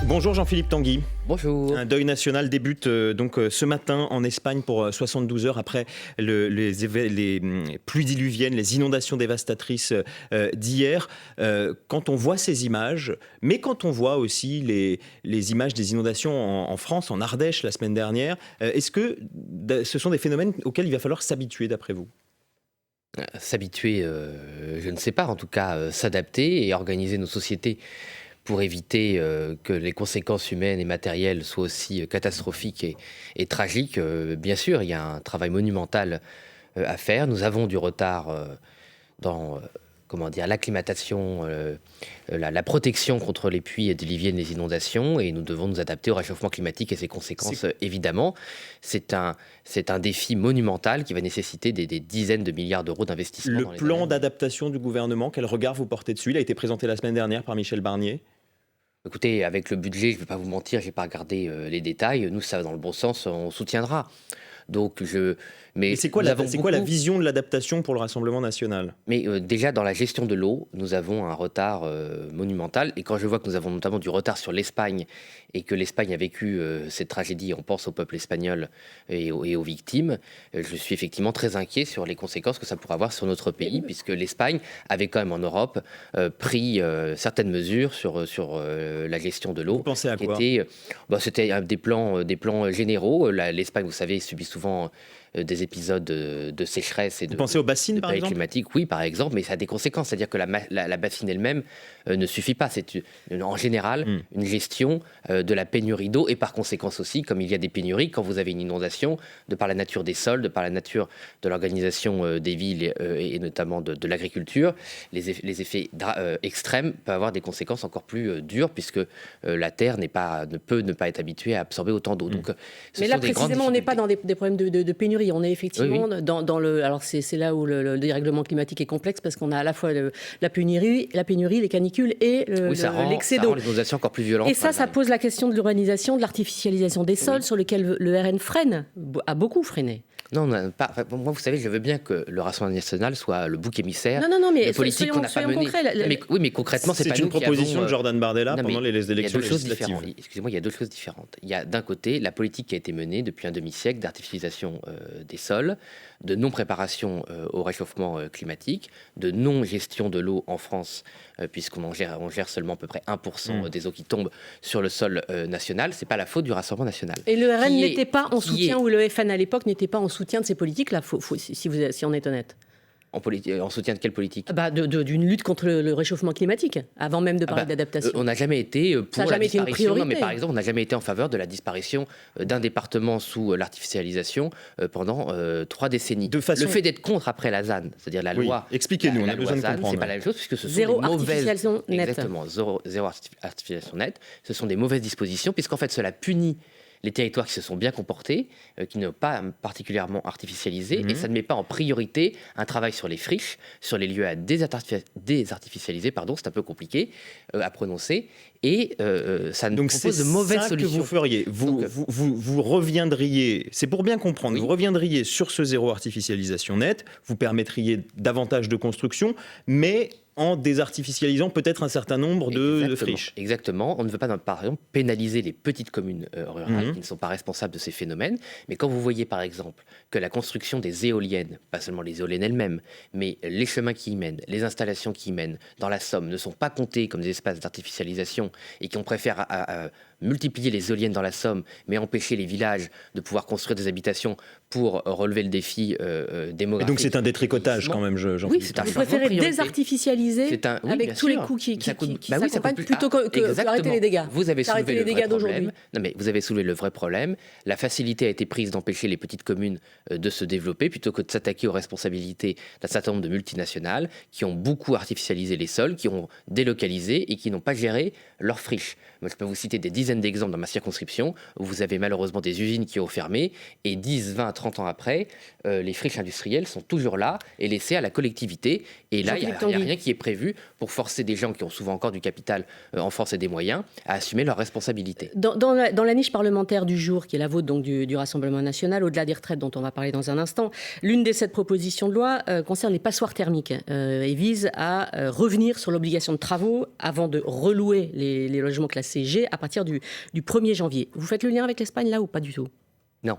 Bonjour Jean-Philippe Tanguy. Bonjour. Un deuil national débute ce matin en Espagne pour 72 heures après les pluies diluviennes, les inondations dévastatrices d'hier. Quand on voit ces images, mais quand on voit aussi les images des inondations en France, en Ardèche la semaine dernière, est-ce que ce sont des phénomènes auxquels il va falloir s'habituer d'après vous ? S'habituer, je ne sais pas, en tout cas s'adapter et organiser nos sociétés pour éviter que les conséquences humaines et matérielles soient aussi catastrophiques et tragiques. Bien sûr, il y a un travail monumental à faire. Nous avons du retard dans l'acclimatation, la protection contre les pluies diluviennes et les inondations, et nous devons nous adapter au réchauffement climatique et ses conséquences, évidemment. C'est un défi monumental qui va nécessiter des dizaines de milliards d'euros d'investissement. Le plan d'adaptation du gouvernement, quel regard vous portez dessus ? Il a été présenté la semaine dernière par Michel Barnier. Écoutez, avec le budget, je ne vais pas vous mentir, je n'ai pas regardé les détails. Nous, ça va dans le bon sens, on soutiendra. Mais c'est quoi la vision de l'adaptation pour le Rassemblement national ? Mais déjà, dans la gestion de l'eau, nous avons un retard monumental. Et quand je vois que nous avons notamment du retard sur l'Espagne et que l'Espagne a vécu cette tragédie, on pense au peuple espagnol et aux victimes, je suis effectivement très inquiet sur les conséquences que ça pourrait avoir sur notre pays, puisque l'Espagne avait quand même en Europe pris certaines mesures sur la gestion de l'eau. Vous pensez à quoi ? C'était des plans généraux. L'Espagne, vous savez, subit souvent des épisodes de sécheresse et Vous pensez aux bassines, par exemple ? climatique, oui, par exemple, mais ça a des conséquences. C'est-à-dire que la bassine elle-même ne suffit pas. C'est en général une gestion de la pénurie d'eau et par conséquence aussi, comme il y a des pénuries, quand vous avez une inondation, de par la nature des sols, de par la nature de l'organisation des villes et notamment de l'agriculture, les effets extrêmes peuvent avoir des conséquences encore plus dures puisque la terre ne peut pas être habituée à absorber autant d'eau. Donc, mais là, précisément, on n'est pas dans des problèmes de pénurie. On est effectivement dans le... Alors, c'est là où le dérèglement climatique est complexe parce qu'on a à la fois la pénurie, les canicules et l'excès d'eau. Ça rend les inondations encore plus violentes. Et ça pose la question de l'urbanisation, de l'artificialisation des sols, sur lesquels le RN a beaucoup freiné. Non, moi, vous savez, je veux bien que le Rassemblement national soit le bouc émissaire mais politique qu'on n'a pas mené. Mais concrètement, c'est pas nous qui avons... C'est une proposition de Jordan Bardella pendant les élections législatives. Excusez-moi, il y a deux choses différentes. Il y a d'un côté la politique qui a été menée depuis un demi-siècle d'artificialisation des sols, de non-préparation au réchauffement climatique, de non-gestion de l'eau en France, puisqu'on gère seulement à peu près 1% des eaux qui tombent sur le sol national. C'est pas la faute du Rassemblement national. Et le RN n'était pas en soutien, ou le FN à l'époque n'était pas en soutien de ces politiques-là, si on est honnête. En soutien de quelle politique ? D'une lutte contre le réchauffement climatique, avant même de parler d'adaptation. On n'a jamais été pour la disparition. Non, mais par exemple, on n'a jamais été en faveur de la disparition d'un département sous l'artificialisation pendant 3 décennies. Le fait d'être contre après la ZAN, c'est-à-dire la loi. Expliquez-nous, on a besoin de comprendre. C'est pas la même chose puisque ce sont zéro des mauvaises. Artificialisation nette. Exactement, zéro artificialisation nette. Ce sont des mauvaises dispositions puisqu'en fait cela punit les territoires qui se sont bien comportés, qui n'ont pas particulièrement artificialisé, et ça ne met pas en priorité un travail sur les friches, sur les lieux à désartificialiser, c'est un peu compliqué à prononcer, et ça nous propose de mauvaises solutions. Donc c'est ça que vous feriez, vous reviendriez, c'est pour bien comprendre, vous reviendriez sur ce zéro artificialisation nette, vous permettriez davantage de construction, mais en désartificialisant peut-être un certain nombre de friches. Exactement. On ne veut pas, par exemple, pénaliser les petites communes rurales qui ne sont pas responsables de ces phénomènes. Mais quand vous voyez, par exemple, que la construction des éoliennes, pas seulement les éoliennes elles-mêmes, mais les chemins qui y mènent, les installations qui y mènent dans la Somme ne sont pas comptés comme des espaces d'artificialisation et qu'on préfère multiplier les éoliennes dans la Somme, mais empêcher les villages de pouvoir construire des habitations pour relever le défi démographique. Et donc c'est un détricotage quand même, Jean-Philippe. Oui, c'est un changement de priorité. Vous préférez désartificialiser avec tous les coûts qui s'accompagnent plutôt que arrêter les dégâts. Vous avez soulevé le vrai problème. Non, mais vous avez soulevé le vrai problème. La facilité a été prise d'empêcher les petites communes de se développer plutôt que de s'attaquer aux responsabilités d'un certain nombre de multinationales qui ont beaucoup artificialisé les sols, qui ont délocalisé et qui n'ont pas géré leurs friches. Moi, je peux vous citer des dizaines dizaine d'exemples dans ma circonscription où vous avez malheureusement des usines qui ont fermé et 10, 20, 30 ans après, les friches industrielles sont toujours là et laissées à la collectivité. Et là, il n'y a rien qui est prévu pour forcer des gens qui ont souvent encore du capital en force et des moyens à assumer leurs responsabilités. Dans la niche parlementaire du jour, qui est la vôtre donc du Rassemblement national, au-delà des retraites dont on va parler dans un instant, l'une des 7 propositions de loi concerne les passoires thermiques et vise à revenir sur l'obligation de travaux avant de relouer les logements classés G à partir du 1er janvier. Vous faites le lien avec l'Espagne là ou pas du tout ? Non.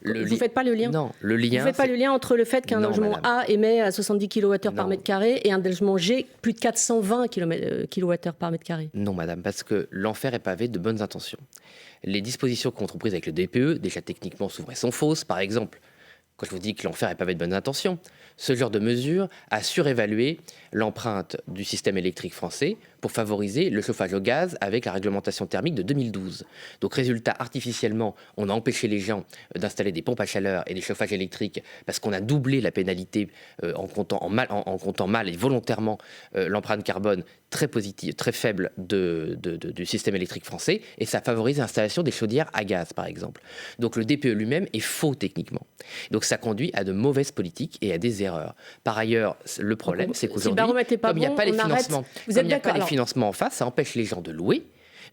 Vous ne faites pas le lien ? Non, le lien... Vous ne faites pas le lien entre le fait qu'un logement A émet à 70 kWh par mètre carré et un logement G plus de 420 kWh par mètre carré ? Non, madame, parce que l'enfer est pavé de bonnes intentions. Les dispositions qu'on ont prises avec le DPE, déjà techniquement, sont fausses. Par exemple, quand je vous dis que l'enfer est pavé de bonnes intentions, ce genre de mesure a surévalué l'empreinte du système électrique français pour favoriser le chauffage au gaz avec la réglementation thermique de 2012. Donc résultat, artificiellement, on a empêché les gens d'installer des pompes à chaleur et des chauffages électriques parce qu'on a doublé la pénalité en comptant mal et volontairement l'empreinte carbone très positive, très faible du système électrique français, et ça favorise l'installation des chaudières à gaz, par exemple. Donc le DPE lui-même est faux techniquement. Donc ça conduit à de mauvaises politiques et à des erreurs. Par ailleurs, le problème, c'est qu'aujourd'hui, comme il n'y a pas les financements en face, ça empêche les gens de louer.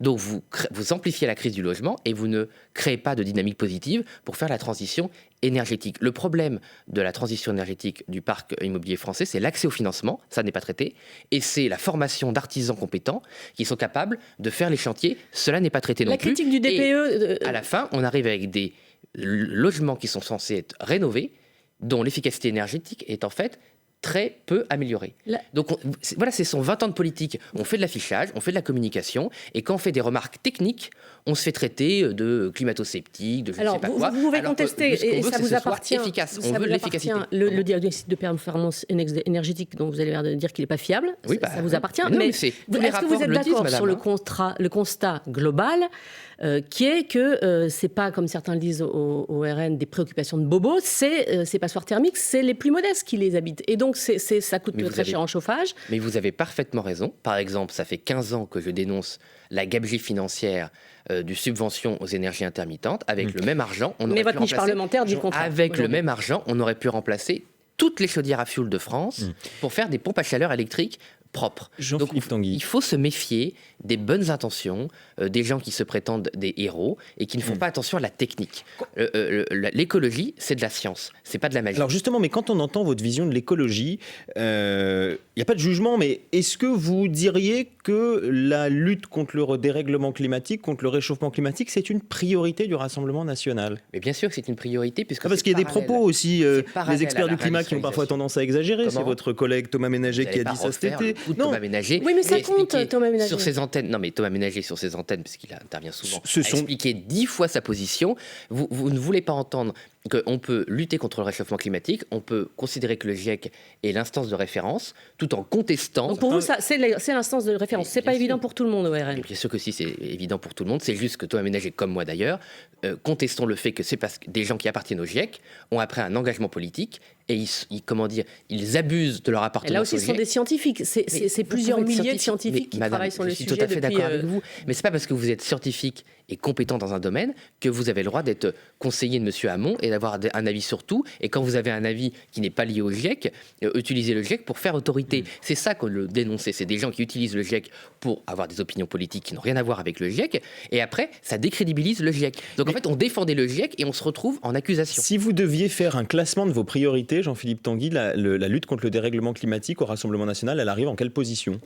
Donc vous amplifiez la crise du logement et vous ne créez pas de dynamique positive pour faire la transition énergétique. Le problème de la transition énergétique du parc immobilier français, c'est l'accès au financement, ça n'est pas traité, et c'est la formation d'artisans compétents qui sont capables de faire les chantiers, cela n'est pas traité non plus. La critique du DPE... Et à la fin, on arrive avec des logements qui sont censés être rénovés, dont l'efficacité énergétique est en fait très peu améliorée. Donc voilà, c'est son 20 ans de politique. On fait de l'affichage, on fait de la communication, et quand on fait des remarques techniques, on se fait traiter de climato-sceptique, de je ne sais pas quoi. Vous pouvez contester, et ça vous appartient. Efficace. On veut l'efficacité. Le diagnostic de performance énergétique, dont vous avez l'air de dire qu'il n'est pas fiable, oui, ça vous appartient. Mais est-ce que vous êtes d'accord sur le constat global qui est que c'est pas, comme certains le disent au RN, des préoccupations de bobos, c'est ces passoires thermiques, c'est les plus modestes qui les habitent. Et donc ça coûte très cher en chauffage. Mais vous avez parfaitement raison. Par exemple, ça fait 15 ans que je dénonce la gabegie financière du subvention aux énergies intermittentes. Avec le même argent, on aurait pu remplacer... parlementaire du contrat. Avec le même argent, on aurait pu remplacer toutes les chaudières à fioul de France pour faire des pompes à chaleur électriques propres. Donc il faut se méfier des bonnes intentions, des gens qui se prétendent des héros et qui ne font pas attention à la technique. L'écologie, c'est de la science, c'est pas de la magie. Alors justement, mais quand on entend votre vision de l'écologie, il n'y a pas de jugement, mais est-ce que vous diriez que la lutte contre le dérèglement climatique, contre le réchauffement climatique, c'est une priorité du Rassemblement national ? Mais bien sûr que c'est une priorité, puisque parce qu'il y a des propos aussi, les experts du climat qui ont parfois tendance à exagérer. C'est votre collègue Thomas Ménager qui a dit ça cet été. Thomas Ménager. Oui, mais ça compte, Thomas Ménager. Sur ses antennes. Non, mais Thomas Ménager, sur ses antennes, parce qu'il intervient souvent, a expliqué 10 fois sa position. Vous ne voulez pas entendre qu'on peut lutter contre le réchauffement climatique, on peut considérer que le GIEC est l'instance de référence, tout en contestant... Donc pour vous, ça, c'est l'instance de référence. C'est pas évident pour tout le monde au RN. Bien sûr que si, c'est évident pour tout le monde. C'est juste que Thomas Ménager, comme moi d'ailleurs, contestons le fait que c'est parce que des gens qui appartiennent au GIEC ont après un engagement politique et ils abusent de leur appartenance. Et là aussi, ce sont des scientifiques. C'est plusieurs milliers de scientifiques qui travaillent sur le sujet. Je suis tout à fait d'accord avec vous. Mais c'est pas parce que vous êtes scientifique et compétent dans un domaine que vous avez le droit d'être conseiller de Monsieur Hamon et d'avoir un avis sur tout. Et quand vous avez un avis qui n'est pas lié au GIEC, utilisez le GIEC pour faire autorité. C'est ça qu'on le dénonçait. C'est des gens qui utilisent le GIEC pour avoir des opinions politiques qui n'ont rien à voir avec le GIEC. Et après, ça décrédibilise le GIEC. Donc en fait, on défendait le GIEC et on se retrouve en accusation. Si vous deviez faire un classement de vos priorités, Jean-Philippe Tanguy, la lutte contre le dérèglement climatique au Rassemblement national, elle arrive en quelle position ?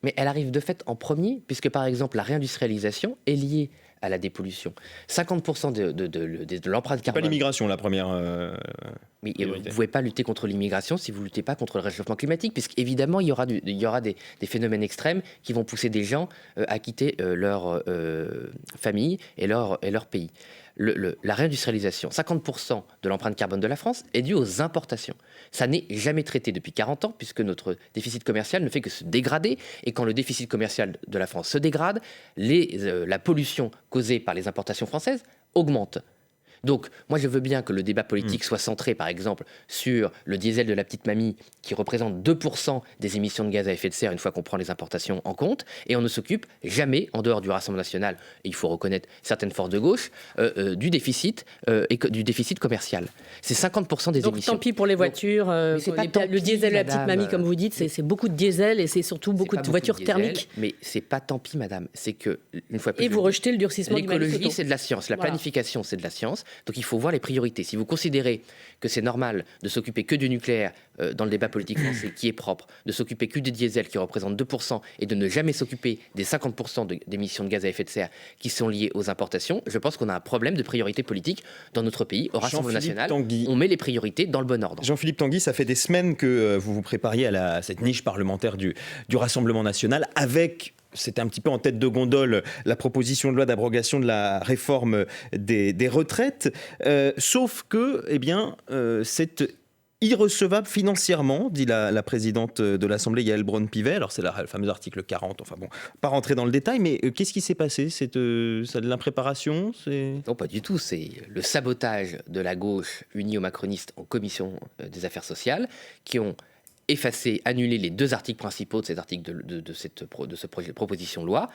Mais elle arrive de fait en premier, puisque par exemple la réindustrialisation est liée à la dépollution. 50% de l'empreinte carbone... C'est pas l'immigration la première... Mais vous ne pouvez pas lutter contre l'immigration si vous ne luttez pas contre le réchauffement climatique, puisqu'évidemment il y aura des phénomènes extrêmes qui vont pousser des gens à quitter leur famille et leur pays. La réindustrialisation, 50% de l'empreinte carbone de la France est due aux importations. Ça n'est jamais traité depuis 40 ans, puisque notre déficit commercial ne fait que se dégrader. Et quand le déficit commercial de la France se dégrade, la pollution causée par les importations françaises augmente. Donc, moi, je veux bien que le débat politique soit centré, par exemple, sur le diesel de la petite mamie, qui représente 2% des émissions de gaz à effet de serre une fois qu'on prend les importations en compte, et on ne s'occupe jamais, en dehors du Rassemblement national, et il faut reconnaître certaines forces de gauche, du déficit commercial. C'est 50% des donc, émissions. Tant pis pour les voitures, le diesel de la petite mamie, comme vous dites, c'est beaucoup de diesel et c'est surtout beaucoup de voitures thermiques. Mais c'est pas tant pis, madame. C'est que, une fois plus, et vous rejetez le durcissement du malus auto. L'écologie, c'est de la science. La planification, c'est de la science. Donc il faut voir les priorités. Si vous considérez que c'est normal de s'occuper que du nucléaire dans le débat politique français, qui est propre, de s'occuper que du diesel, qui représente 2%, et de ne jamais s'occuper des 50% d'émissions de gaz à effet de serre qui sont liées aux importations, je pense qu'on a un problème de priorité politique dans notre pays. Au Rassemblement national, on met les priorités dans le bon ordre. Jean-Philippe Tanguy, ça fait des semaines que vous vous prépariez à cette niche parlementaire du Rassemblement national, avec... C'était un petit peu en tête de gondole la proposition de loi d'abrogation de la réforme des retraites. Sauf que, c'est irrecevable financièrement, dit la présidente de l'Assemblée, Yaël Braun-Pivet. Alors, c'est le fameux article 40. Enfin bon, pas rentrer dans le détail, mais qu'est-ce qui s'est passé ? C'est de l'impréparation ? Non, pas du tout. C'est le sabotage de la gauche unie aux macronistes en commission des affaires sociales qui ont effacer, annuler les 2 articles principaux de cet article de ce projet de proposition de loi.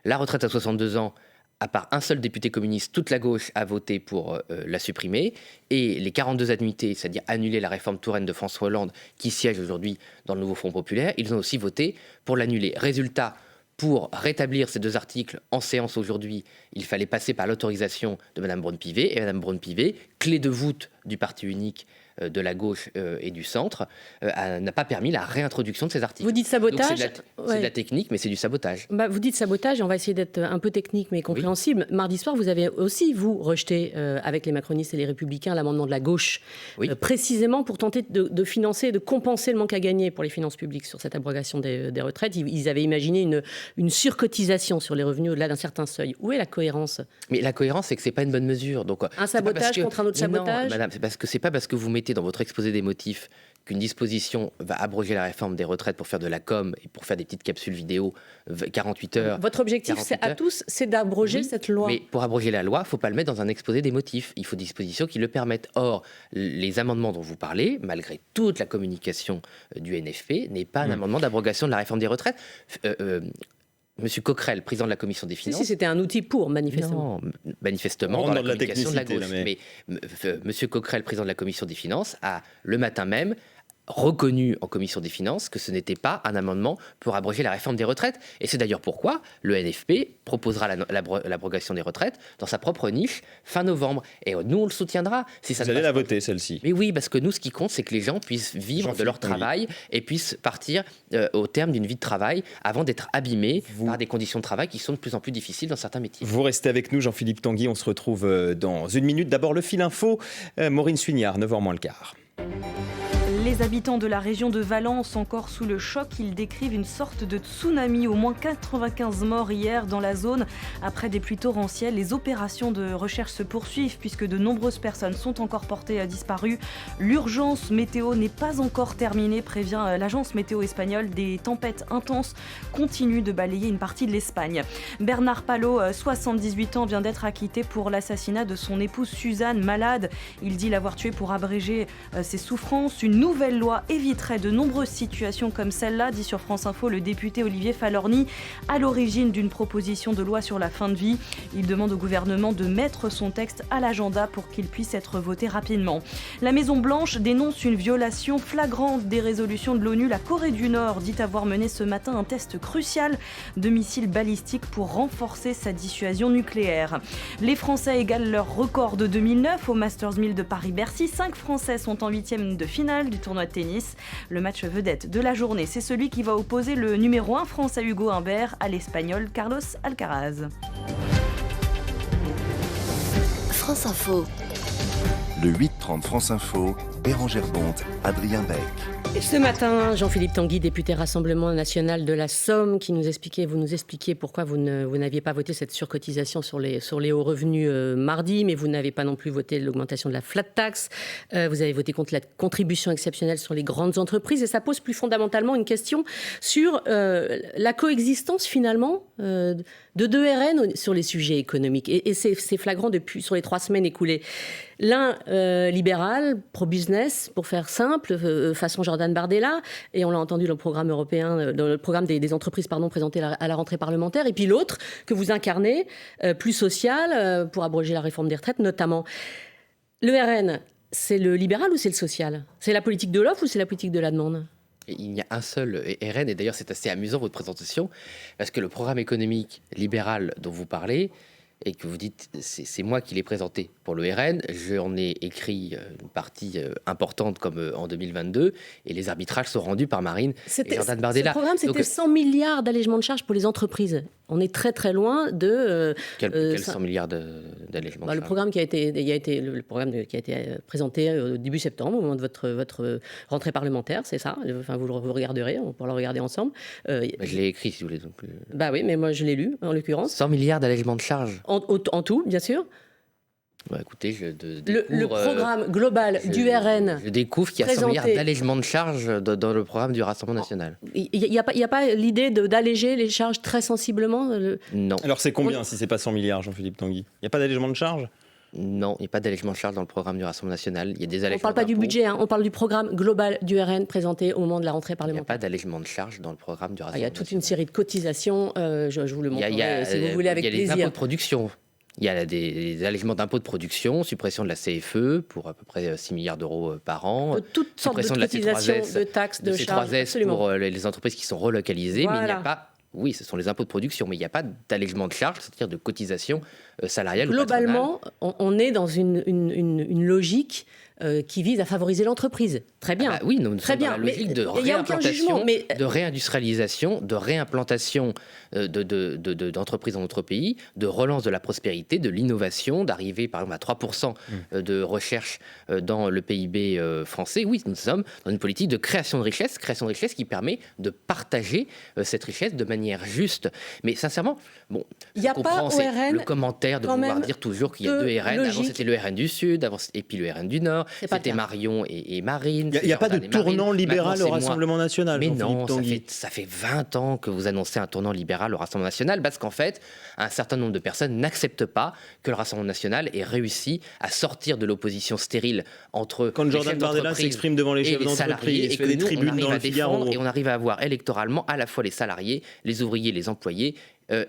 La retraite à 62 ans, à part un seul député communiste, toute la gauche a voté pour la supprimer. Et les 42 annuités, c'est-à-dire annuler la réforme Touraine de François Hollande, qui siège aujourd'hui dans le nouveau Front populaire, ils ont aussi voté pour l'annuler. Résultat, pour rétablir ces 2 articles en séance aujourd'hui, il fallait passer par l'autorisation de Mme Braun-Pivet. Et Mme Braun-Pivet, clé de voûte du parti unique de la gauche et du centre, n'a pas permis la réintroduction de ces articles. Vous dites sabotage. C'est de la technique, mais c'est du sabotage. Vous dites sabotage, et on va essayer d'être un peu technique mais compréhensible. Oui. Mardi soir, vous avez aussi, vous, rejeté avec les macronistes et les républicains l'amendement de la gauche, précisément pour tenter de financer, de compenser le manque à gagner pour les finances publiques sur cette abrogation des retraites. Ils avaient imaginé une surcotisation sur les revenus au-delà d'un certain seuil. Où est la cohérence ? Mais la cohérence, c'est que c'est pas une bonne mesure. Donc, un sabotage contre un autre sabotage ? Non, madame, c'est pas parce que vous mettez dans votre exposé des motifs qu'une disposition va abroger la réforme des retraites pour faire de la com et pour faire des petites capsules vidéo 48 heures. Votre objectif, à tous, c'est d'abroger cette loi. Mais pour abroger la loi, il ne faut pas le mettre dans un exposé des motifs. Il faut des dispositions qui le permettent. Or, les amendements dont vous parlez, malgré toute la communication du NFP, n'est pas un amendement d'abrogation de la réforme des retraites. Monsieur Coquerel, président de la Commission des Finances... Si, c'était un outil pour, manifestement. Non, manifestement, dans la communication de la gauche. Mais Monsieur Coquerel, président de la Commission des Finances, a, le matin même, reconnu en commission des finances que ce n'était pas un amendement pour abroger la réforme des retraites. Et c'est d'ailleurs pourquoi le NFP proposera l'abrogation des retraites dans sa propre niche fin novembre. Et nous, on le soutiendra. Si ça Vous allez la voter, celle-ci. Mais oui, parce que nous, ce qui compte, c'est que les gens puissent vivre de leur travail et puissent partir au terme d'une vie de travail avant d'être abîmés par des conditions de travail qui sont de plus en plus difficiles dans certains métiers. Vous restez avec nous, Jean-Philippe Tanguy. On se retrouve dans une minute. D'abord, le fil info. Maureen Suignard, 9h moins le quart. Les habitants de la région de Valence, encore sous le choc, ils décrivent une sorte de tsunami. Au moins 95 morts hier dans la zone. Après des pluies torrentielles, les opérations de recherche se poursuivent puisque de nombreuses personnes sont encore portées disparues. L'urgence météo n'est pas encore terminée, prévient l'agence météo espagnole. Des tempêtes intenses continuent de balayer une partie de l'Espagne. Bernard Palot, 78 ans, vient d'être acquitté pour l'assassinat de son épouse Suzanne, malade. Il dit l'avoir tuée pour abréger ses souffrances. Une nouvelle loi éviterait de nombreuses situations comme celle-là, dit sur France Info le député Olivier Falorni, à l'origine d'une proposition de loi sur la fin de vie. Il demande au gouvernement de mettre son texte à l'agenda pour qu'il puisse être voté rapidement. La Maison-Blanche dénonce une violation flagrante des résolutions de l'ONU. La Corée du Nord dit avoir mené ce matin un test crucial de missiles balistiques pour renforcer sa dissuasion nucléaire. Les Français égalent leur record de 2009 au Masters 1000 de Paris-Bercy. 5 Français sont en 8e de finale du tournoi de tennis. Le match vedette de la journée, c'est celui qui va opposer le numéro 1 français Hugo Humbert à l'Espagnol Carlos Alcaraz. France Info. Le 8-30 France Info, Bérangère Bonte, Adrien Beck. Et ce matin, Jean-Philippe Tanguy, député Rassemblement national de la Somme, vous nous expliquiez pourquoi vous n'aviez pas voté cette surcotisation sur les hauts revenus mardi, mais vous n'avez pas non plus voté l'augmentation de la flat tax. Vous avez voté contre la contribution exceptionnelle sur les grandes entreprises, et ça pose plus fondamentalement une question sur la coexistence finalement de deux RN sur les sujets économiques. Et c'est flagrant sur les 3 semaines écoulées. L'un libéral, pro-business, pour faire simple, façon Jordan Bardella, et on l'a entendu dans le programme européen, dans le programme des entreprises présenté à la rentrée parlementaire, et puis l'autre que vous incarnez, plus social, pour abroger la réforme des retraites notamment. Le RN, c'est le libéral ou c'est le social ? C'est la politique de l'offre ou c'est la politique de la demande ? Il n'y a un seul RN, et d'ailleurs c'est assez amusant votre présentation, parce que le programme économique libéral dont vous parlez, et que vous dites c'est moi qui l'ai présenté pour le RN, j'en ai écrit une partie importante comme en 2022, et les arbitrages sont rendus par Marine et Jordan Bardella. Ce programme, c'était 100 milliards d'allègements de charges pour les entreprises. On est très très loin de... Quel 100 milliards d'allègements de charges ? Le programme qui a été présenté au début septembre, au moment de votre rentrée parlementaire, c'est ça. Enfin, vous le regarderez, on pourra le regarder ensemble. Je l'ai écrit, si vous voulez. Donc... Bah oui, mais moi je l'ai lu, en l'occurrence. 100 milliards d'allègements de charges en tout, bien sûr. Bah, écoutez, le programme global du RN. Je découvre qu'il y a 100 milliards d'allègements de charges dans le programme du Rassemblement national. Il n'y a pas l'idée d'alléger les charges très sensiblement Non. Alors c'est combien si c'est pas 100 milliards, Jean-Philippe Tanguy ? Il n'y a pas d'allègement de charges ? Non, il n'y a pas d'allègement de charges dans le programme du Rassemblement national. Il y a des allégements. On ne parle pas du budget, on parle du programme global du RN présenté au moment de la rentrée parlementaire. Il n'y a pas d'allègement de charges dans le programme du Rassemblement national. Il y a toute une série de cotisations, je vous le montrerai si vous voulez avec plaisir. Il y a les impôts de production. Il y a des allègements d'impôts de production, suppression de la CFE pour à peu près 6 milliards d'euros par an. De toutes sortes de cotisations, de taxes, de charges. C3S pour les entreprises qui sont relocalisées, voilà. Mais il n'y a pas... Oui, ce sont les impôts de production, mais il n'y a pas d'allègement de charges, c'est-à-dire de cotisation salariale. Globalement, on est dans une logique qui vise à favoriser l'entreprise. Très bien. Ah bah oui, nous sommes dans la logique de réimplantation, de réindustrialisation, de réimplantation d'entreprises dans notre pays, de relance de la prospérité, de l'innovation, d'arriver par exemple à 3% de recherche dans le PIB français. Oui, nous sommes dans une politique de création de richesse qui permet de partager cette richesse de manière juste. Mais sincèrement, bon, il n'y a pas au RN le commentaire de vouloir dire toujours qu'il y a 2 RN. Avant, c'était le RN du Sud, et puis le RN du Nord. C'était Marion et Marine. Il n'y a pas de tournant libéral au Rassemblement national. Mais non, ça fait 20 ans que vous annoncez un tournant libéral au Rassemblement national, parce qu'en fait, un certain nombre de personnes n'acceptent pas que le Rassemblement national ait réussi à sortir de l'opposition stérile entre quand Jordan Bardella s'exprime devant les chefs d'entreprise, et que nous, on arrive à défendre et on arrive à avoir électoralement à la fois les salariés, les ouvriers, les employés,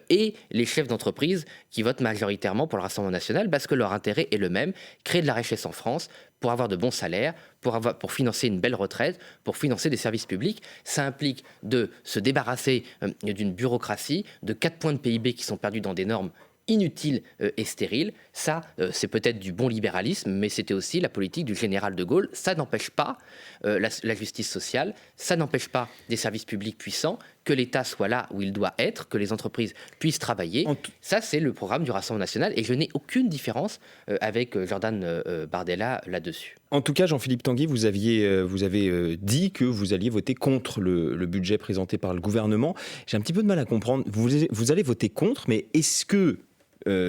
et les chefs d'entreprise qui votent majoritairement pour le Rassemblement national, parce que leur intérêt est le même, créer de la richesse en France pour avoir de bons salaires, pour financer une belle retraite, pour financer des services publics. Ça implique de se débarrasser d'une bureaucratie, de 4 points de PIB qui sont perdus dans des normes inutile et stérile. Ça, c'est peut-être du bon libéralisme, mais c'était aussi la politique du général de Gaulle. Ça n'empêche pas la justice sociale, ça n'empêche pas des services publics puissants, que l'État soit là où il doit être, que les entreprises puissent travailler. Ça, c'est le programme du Rassemblement national, et je n'ai aucune différence avec Jordan Bardella là-dessus. En tout cas, Jean-Philippe Tanguy, vous avez dit que vous alliez voter contre le budget présenté par le gouvernement. J'ai un petit peu de mal à comprendre. Vous allez voter contre, mais est-ce que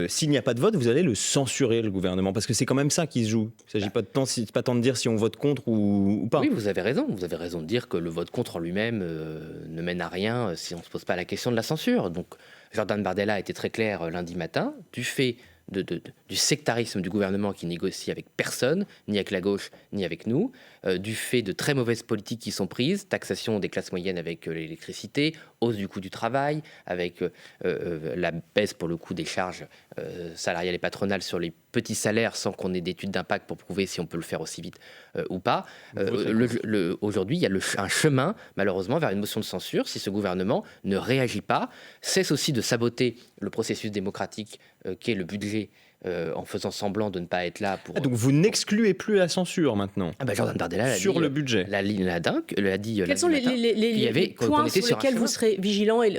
s'il n'y a pas de vote, vous allez le censurer, le gouvernement ? Parce que c'est quand même ça qui se joue. Il ne s'agit pas tant de dire si on vote contre ou pas. Oui, vous avez raison. Vous avez raison de dire que le vote contre en lui-même ne mène à rien si on ne se pose pas la question de la censure. Donc, Jordan Bardella a été très clair lundi matin. Du fait du sectarisme du gouvernement qui négocie avec personne, ni avec la gauche, ni avec nous, du fait de très mauvaises politiques qui sont prises, taxation des classes moyennes avec l'électricité, hausse du coût du travail, avec la baisse pour le coût des charges salariales et patronales sur les petits salaires sans qu'on ait d'études d'impact pour prouver si on peut le faire aussi vite ou pas. Aujourd'hui, il y a un chemin, malheureusement, vers une motion de censure si ce gouvernement ne réagit pas, cesse aussi de saboter le processus démocratique qu'est le budget en faisant semblant de ne pas être là pour... donc vous n'excluez plus la censure maintenant Jordan Bardella sur le budget. L'a dit. Quels sont les points sur lesquels vous serez vigilant, et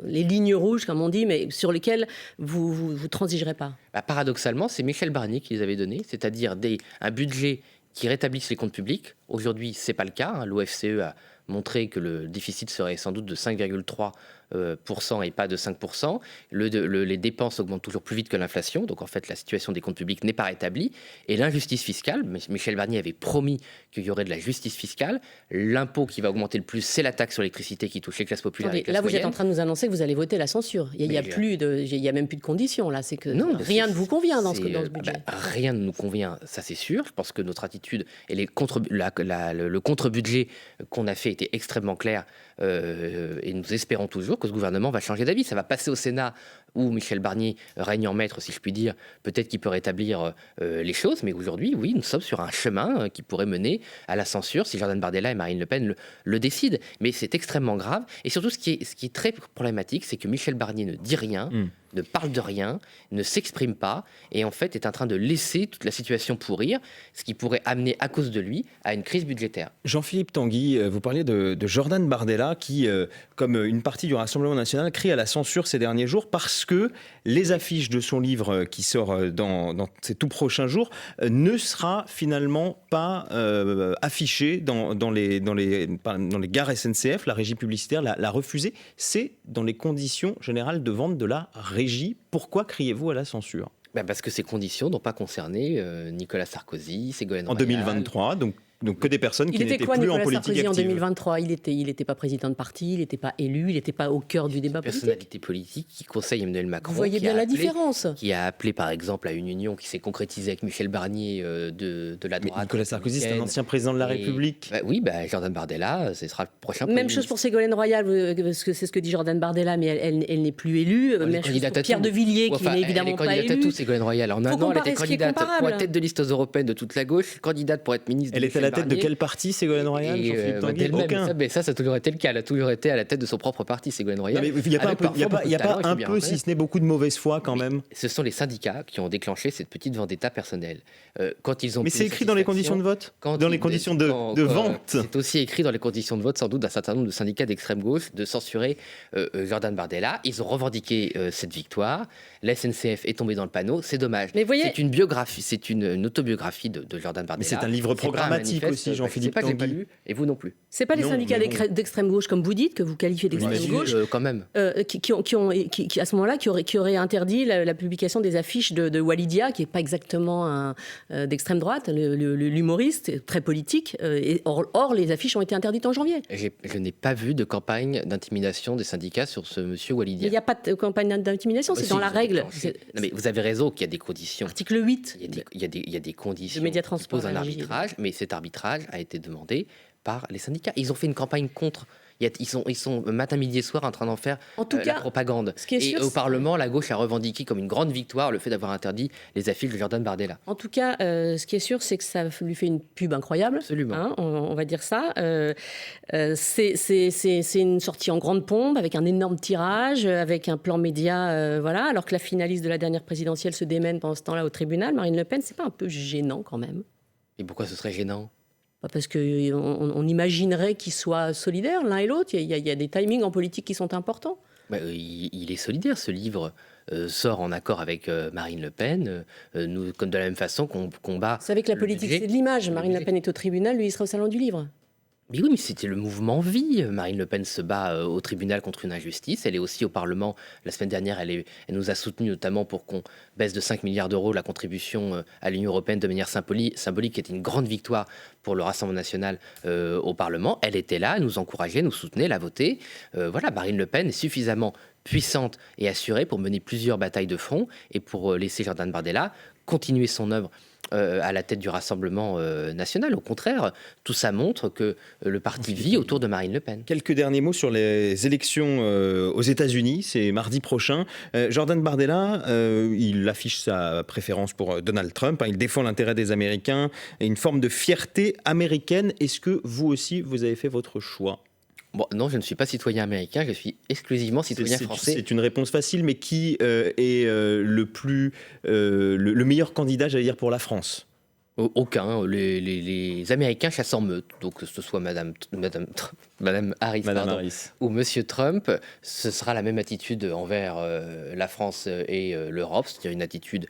les lignes rouges, comme on dit, mais sur lesquelles vous transigerez pas ? Paradoxalement, c'est Michel Barnier qui les avait donnés, c'est-à-dire un budget qui rétablissent les comptes publics. Aujourd'hui, ce n'est pas le cas. L'OFCE a montré que le déficit serait sans doute de 5,3% et pas de 5%. Les dépenses augmentent toujours plus vite que l'inflation. Donc en fait, la situation des comptes publics n'est pas rétablie. Et l'injustice fiscale, Michel Barnier avait promis qu'il y aurait de la justice fiscale. L'impôt qui va augmenter le plus, c'est la taxe sur l'électricité qui touche les classes populaires. Attendez, là, vous êtes en train de nous annoncer que vous allez voter la censure. Il n'y a même plus de conditions. Là, c'est que non, rien ne vous convient dans ce budget. Rien ne nous convient, ça c'est sûr. Je pense que notre attitude et le contre-budget qu'on a fait était extrêmement clair. Et nous espérons toujours que ce gouvernement va changer d'avis. Ça va passer au Sénat où Michel Barnier règne en maître, si je puis dire. Peut-être qu'il peut rétablir les choses, mais aujourd'hui, oui, nous sommes sur un chemin qui pourrait mener à la censure si Jordan Bardella et Marine Le Pen le décident. Mais c'est extrêmement grave. Et surtout, ce qui est très problématique, c'est que Michel Barnier ne dit rien, ne parle de rien, ne s'exprime pas, et en fait est en train de laisser toute la situation pourrir, ce qui pourrait amener, à cause de lui, à une crise budgétaire. Jean-Philippe Tanguy, vous parliez de Jordan Bardella qui, comme une partie du Rassemblement national, crie à la censure ces derniers jours parce que les affiches de son livre qui sort dans ces tout prochains jours ne sera finalement pas affichées dans les gares SNCF. La régie publicitaire l'a refusé. C'est dans les conditions générales de vente de la régie. Pourquoi criez-vous à la censure ? Parce que ces conditions n'ont pas concerné Nicolas Sarkozy, Ségolène Royal. En 2023, donc que des personnes qui n'étaient plus Nicolas en politique Sarkozy active. En 2023, il n'était pas président de parti, il n'était pas élu, il n'était pas au cœur du débat politique. Personnalité politique qui conseille Emmanuel Macron. Vous voyez bien la différence. Qui a appelé par exemple à une union qui s'est concrétisée avec Michel Barnier de la droite. Mais Nicolas Sarkozy, c'est un ancien président de la République. Jordan Bardella, ce sera le prochain. Même chose pour Ségolène Royal, parce que c'est ce que dit Jordan Bardella, mais elle n'est plus élue. Même chose pour Pierre de Villiers, qui n'est évidemment pas élu. Elle est candidate à tout, Ségolène Royal. En un an, elle était candidate pour être tête de liste aux européennes de toute la gauche, candidate pour être ministre. Elle était à la tête de quel parti, Ségolène Royal? Ça a toujours été le cas. Elle a toujours été à la tête de son propre parti, Ségolène Royal. Il n'y a pas un peu, si ce n'est beaucoup de mauvaise foi quand même. Ce sont les syndicats qui ont déclenché cette petite vendetta personnelle. Quand ils ont Mais c'est écrit dans les conditions de vote, dans les conditions de vente. C'est aussi écrit dans les conditions de vote, sans doute, d'un certain nombre de syndicats d'extrême gauche, de censurer Jordan Bardella. Ils ont revendiqué cette victoire. La SNCF est tombée dans le panneau. C'est dommage. C'est une biographie, c'est une autobiographie de Jordan Bardella. Mais c'est un livre programmatique aussi, Jean-Philippe Tanguy. C'est pas que j'ai pas lu, et vous non plus. C'est pas les syndicats d'extrême gauche, comme vous dites, que vous qualifiez d'extrême gauche, quand même, qui à ce moment-là, qui auraient interdit la publication des affiches de Walidia, qui n'est pas exactement d'extrême droite, l'humoriste, très politique. Or, les affiches ont été interdites en janvier. Je n'ai pas vu de campagne d'intimidation des syndicats sur ce monsieur Walidia. Il n'y a pas de campagne d'intimidation, c'est dans la règle. Non, mais vous avez raison qu'il y a des conditions. Article 8. Il y a des conditions qui posent un arbitrage, mais cet arbitrage a été demandé par les syndicats. Ils ont fait une campagne contre. Ils sont matin, midi et soir en train d'en faire la propagande. Au Parlement, la gauche a revendiqué comme une grande victoire le fait d'avoir interdit les affiches de Jordan Bardella. En tout cas, ce qui est sûr, c'est que ça lui fait une pub incroyable. Absolument. Hein, on va dire ça. C'est une sortie en grande pompe, avec un énorme tirage, avec un plan média, voilà. Alors que la finaliste de la dernière présidentielle se démène pendant ce temps-là au tribunal, Marine Le Pen, c'est pas un peu gênant quand même? Et pourquoi ce serait gênant? Parce qu'on imaginerait qu'ils soient solidaires l'un et l'autre. Il y a des timings en politique qui sont importants. Il est solidaire, ce livre sort en accord avec Marine Le Pen, nous, comme de la même façon qu'on combat. Vous savez que la politique, c'est de l'image. Marine Le Pen est au tribunal, lui, il sera au salon du livre. Mais oui, mais c'était le mouvement Vie. Marine Le Pen se bat au tribunal contre une injustice. Elle est aussi au Parlement. La semaine dernière, elle nous a soutenus notamment pour qu'on baisse de 5 milliards d'euros la contribution à l'Union européenne de manière symbolique, qui était une grande victoire pour le Rassemblement national au Parlement. Elle était là, elle nous encourageait, nous soutenait, la votait. Voilà, Marine Le Pen est suffisamment puissante et assurée pour mener plusieurs batailles de front et pour laisser Jordan Bardella continuer son œuvre à la tête du Rassemblement national. Au contraire, tout ça montre que le parti vit autour de Marine Le Pen. Quelques derniers mots sur les élections aux États-Unis, c'est mardi prochain. Jordan Bardella, il affiche sa préférence pour Donald Trump, il défend l'intérêt des Américains et une forme de fierté américaine. Est-ce que vous aussi, vous avez fait votre choix ? Bon, non, je ne suis pas citoyen américain, je suis exclusivement citoyen français. C'est une réponse facile, mais qui est le meilleur candidat, j'allais dire, pour la France ? Aucun. Les Américains chassent en meute. Donc, que ce soit Madame Harris, ou Monsieur Trump, ce sera la même attitude envers la France et l'Europe, c'est-à-dire une attitude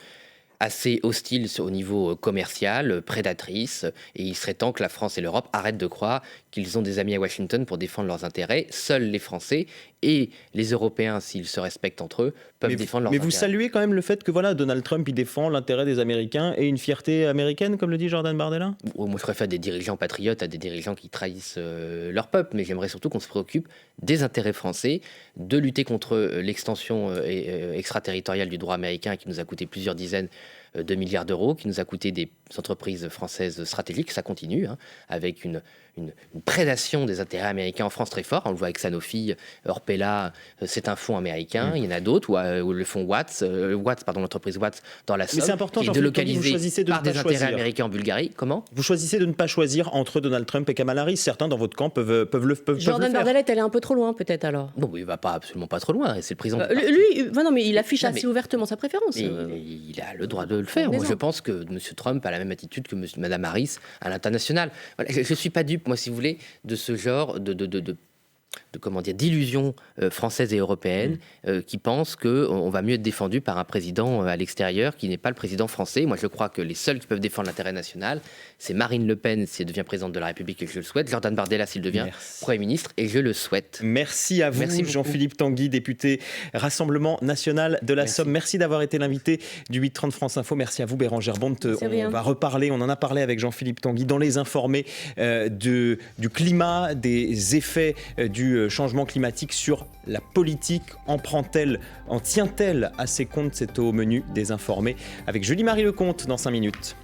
assez hostile au niveau commercial, prédatrice, et il serait temps que la France et l'Europe arrêtent de croire qu'ils ont des amis à Washington pour défendre leurs intérêts. Seuls les Français et les Européens, s'ils se respectent entre eux, peuvent défendre leurs intérêts. Mais vous saluez quand même le fait que voilà, Donald Trump il défend l'intérêt des Américains et une fierté américaine, comme le dit Jordan Bardella? Moi, je préfère des dirigeants patriotes à des dirigeants qui trahissent leur peuple, mais j'aimerais surtout qu'on se préoccupe des intérêts français, de lutter contre l'extension extraterritoriale du droit américain qui nous a coûté plusieurs dizaines de milliards d'euros, qui nous a coûté des entreprises françaises stratégiques. Ça continue, avec une prédation des intérêts américains en France très fort. On le voit avec Sanofi, Orpella, c'est un fonds américain. Il y en a d'autres, ou le fonds l'entreprise Watts dans la Somme, c'est important, qui est délocalisée par des intérêts américains en Bulgarie. Comment ? Vous choisissez de ne pas choisir entre Donald Trump et Kamala Harris. Certains dans votre camp peuvent le faire. Jordan Bardella est allé un peu trop loin, peut-être alors. Non, il va absolument pas trop loin. C'est le président. Non, mais il affiche assez ouvertement sa préférence. Il a le droit de le faire. Moi, je pense que M. Trump a la même attitude que Mme Harris à l'international. Voilà, je ne suis pas dupe, moi, si vous voulez, de ce genre d'illusions françaises et européennes qui pensent qu'on va mieux être défendu par un président à l'extérieur qui n'est pas le président français. Moi, je crois que les seuls qui peuvent défendre l'intérêt national, c'est Marine Le Pen s'il devient présidente de la République, et je le souhaite, Jordan Bardella s'il devient Premier ministre, et je le souhaite. Merci à vous, Jean-Philippe Tanguy, député Rassemblement National de la Somme. Merci d'avoir été l'invité du 8h30 France Info. Merci à vous, Bérangère Bonte. On va reparler, on en a parlé avec Jean-Philippe Tanguy dans Les Informés du climat, des effets du changement climatique sur la politique. En tient-elle à ses comptes? C'est au menu des Informés avec Julie-Marie Lecomte dans 5 minutes.